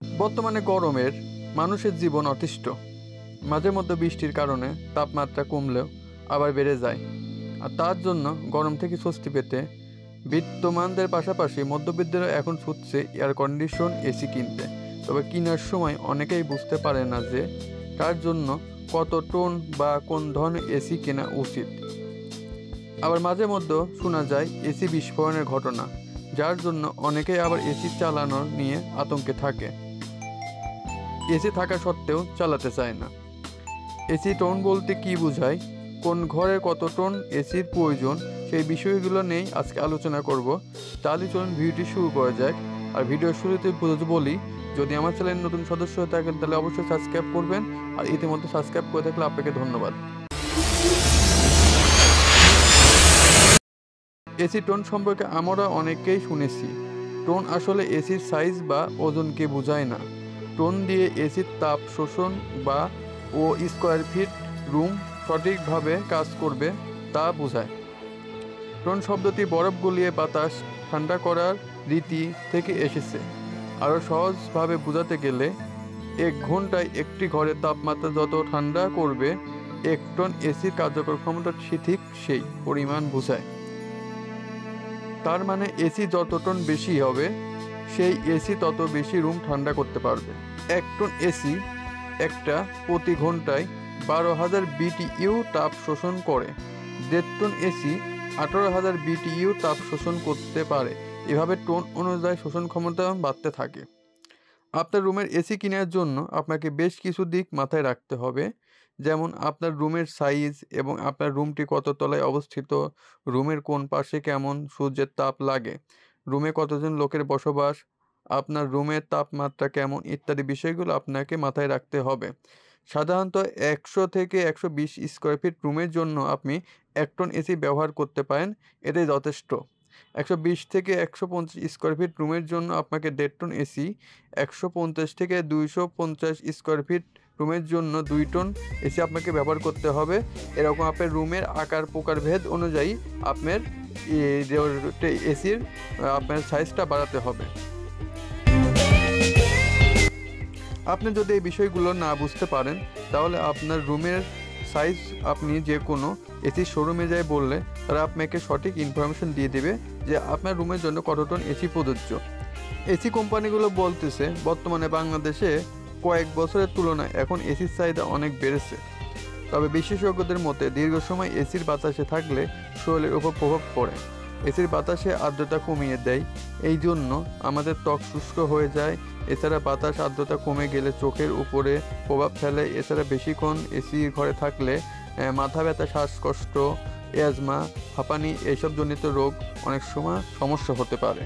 বর্তমানে গরমের মানুষের জীবন অতিষ্ঠ। মাঝে মধ্যে বৃষ্টির কারণে তাপমাত্রা কমলেও আবার বেড়ে যায়, আর তার জন্য গরম থেকে স্বস্তি পেতে বিত্তমানদের পাশাপাশি মধ্যবিত্তরা এখন ছুটছে এয়ার কন্ডিশন এসি কিনতে। তবে কেনার সময় অনেকেই বুঝতে পারে না যে তার জন্য কত টন বা কোন ধরনের এসি কেনা উচিত। আবার মাঝে মধ্যে শোনা যায় এসি বিস্ফোরণের ঘটনা, যার জন্য অনেকেই আবার এসি চালানোর নিয়ে আতঙ্কে থাকে। এসি থাকা সত্ত্বেও চালাতে চায় না। এসি টন বলতে কি বোঝায়, কোন ঘরে কত টন এসির প্রয়োজন, সেই বিষয়গুলো নিয়েই আজকে আলোচনা করব। তাহলে চলুন ভিডিওটি শুরু করা যাক। আর ভিডিওর শুরুতে বলি, যদি আমার চ্যানেল নতুন সদস্য হয়ে থাকেন তাহলে অবশ্যই সাবস্ক্রাইব করবেন, আর ইতিমধ্যে সাবস্ক্রাইব করে থাকলে আপনাকে ধন্যবাদ। এসি টোন সম্পর্কে আমরা অনেকেই শুনেছি। টোন আসলে এসির সাইজ বা ওজনকে বোঝায় না। টোন দিয়ে এসির তাপ শোষণ বা স্কোয়ার ফিট রুম সঠিকভাবে কাজ করবে তা বোঝায়। টোন শব্দটি বরফ গলিয়ে বাতাস ঠান্ডা করার রীতি থেকে এসেছে। আরও সহজভাবে বোঝাতে গেলে 1 ঘন্টায় একটি ঘরের তাপমাত্রা যত ঠান্ডা করবে 1 টন এসির কার্যকর ক্ষমতা ঠিক সেই পরিমাণ বোঝায়। তার মানে এসি যত টন বেশি হবে সেই এসি তত বেশি রুম ঠান্ডা করতে পারবে। 1 টন এসি একটা প্রতি ঘন্টায় 12,000 BTU তাপ শোষণ করে। 1.5 টন এসি 18,000 BTU তাপ শোষণ করতে পারে। এভাবে টন অনুযায়ী শোষণ ক্ষমতা বাড়তে থাকে। আপনার রুমের এসি কেনার জন্য আপনাকে বেশ কিছু দিক মাথায় রাখতে হবে, যেমন আপনার রুমের সাইজ এবং আপনার রুমটি কত তলায় অবস্থিত, রুমের কোন পাশে কেমন সূর্যের তাপ লাগে, রুমে কতজন লোকের বসবাস, আপনার রুমের তাপমাত্রা কেমন ইত্যাদি বিষয়গুলো আপনাকে মাথায় রাখতে হবে। সাধারণত 100 থেকে 120 স্কোয়ার ফিট রুমের জন্য আপনি 1 টন এসি ব্যবহার করতে পারেন, এটাই যথেষ্ট। 120 থেকে 150 স্কোয়ার ফিট রুমের জন্য আপনাকে 1.5 টন এসি, 150 থেকে 250 স্কোয়ার ফিট রুমের জন্য 2 টন এসি আপনাকে ব্যবহার করতে হবে। এরকম আপনার রুমের আকার প্রকার ভেদ অনুযায়ী আপনার এসির আপনার সাইজটা বাড়াতে হবে। আপনি যদি এই বিষয়গুলো না বুঝতে পারেন তাহলে আপনার রুমের সাইজ আপনি যে কোনো এসি শোরুমে যায় বললে তারা আপনাকে সঠিক ইনফরমেশন দিয়ে দেবে যে আপনার রুমের জন্য কত টন এসি প্রযোজ্য। এসি কোম্পানিগুলো বলতেছে বর্তমানে বাংলাদেশে কয়েক বছরের তুলনায় এখন এসির চাহিদা অনেক বেড়েছে। তবে বিশেষজ্ঞদের মতে দীর্ঘ সময় এসির বাতাসে থাকলে শরীরের উপর প্রভাব পড়ে। এসির বাতাসে আর্দ্রতা কমিয়ে দেয়, এই জন্য আমাদের ত্বক শুষ্ক হয়ে যায়। এছাড়া বাতাস আর্দ্রতা কমে গেলে চোখের উপরে প্রভাব ফেলে। এছাড়া বেশিক্ষণ এসি ঘরে থাকলে মাথা ব্যথা, শ্বাসকষ্ট, অ্যাজমা, হাঁপানি এইসব জনিত রোগ অনেক সময় সমস্যা হতে পারে।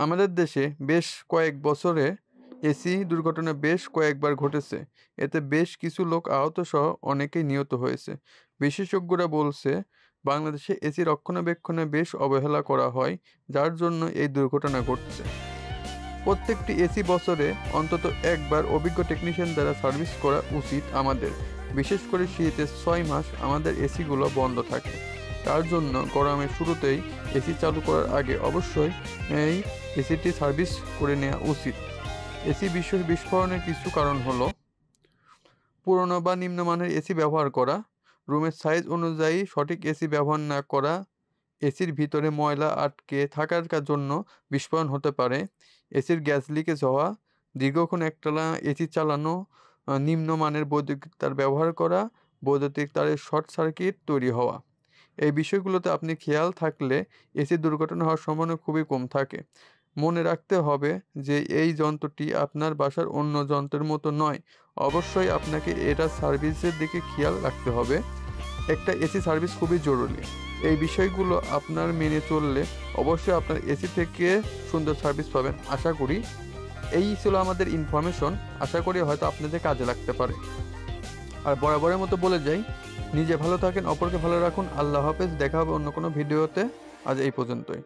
আমাদের দেশে বেশ কয়েক বছরে এসি দুর্ঘটনা বেশ কয়েকবার ঘটেছে। এতে বেশ কিছু লোক আহত সহ অনেকেই নিহত হয়েছে। বিশেষজ্ঞরা বলছে বাংলাদেশে এসি রক্ষণাবেক্ষণে বেশ অবহেলা করা হয়, যার জন্য এই দুর্ঘটনা ঘটছে। প্রত্যেকটি এসি বছরে অন্তত একবার অভিজ্ঞ টেকনিশিয়ান দ্বারা সার্ভিস করা উচিত আমাদের। বিশেষ করে শীতের 6 মাস আমাদের এসিগুলো বন্ধ থাকে। তার জন্য গরমের শুরুতেই এসি চালু করার আগে অবশ্যই এই এসিটি সার্ভিস করে নেওয়া উচিত। এসি বিস্ফোরণের কিছু কারণ হলো পুরনো বা নিম্নমানের এসি ব্যবহার করা, রুমের সাইজ অনুযায়ী সঠিক এসি ব্যবহার না করা, এসির ভিতরে ময়লা আটকে থাকার জন্য বিস্ফোরণ হতে পারে, এসির গ্যাস লিকেজ হওয়া, দীর্ঘক্ষণ একটানা এসি চালানো, নিম্নমানের বৈদ্যুতিক তার ব্যবহার করা, বৈদ্যুতিক তারের শর্ট সার্কিট তৈরি হওয়া। এই বিষয়গুলোতে আপনি খেয়াল থাকলে এসি দুর্ঘটনা হওয়ার সম্ভাবনা খুবই কম থাকে। মনে রাখতে হবে যে এই যন্ত্রটি আপনার বাসার অন্য যন্ত্রের মতো নয়। অবশ্যই আপনাকে এটা সার্ভিসের দিকে খেয়াল রাখতে হবে। একটা এসি সার্ভিস খুবই জরুরি। এই বিষয়গুলো আপনার মেনে চললে অবশ্যই আপনার এসি থেকে সুন্দর সার্ভিস পাবেন আশা করি। এই ছিল আমাদের ইনফরমেশন, আশা করি হয়তো আপনাদের কাজে লাগতে পারে। আর বরাবরের মতো বলে যাই, নিজে ভালো থাকেন, অপরকে ভালো রাখুন। আল্লাহ হাফেজ, দেখা হবে অন্য কোনো ভিডিওতে। আজ এই পর্যন্তই।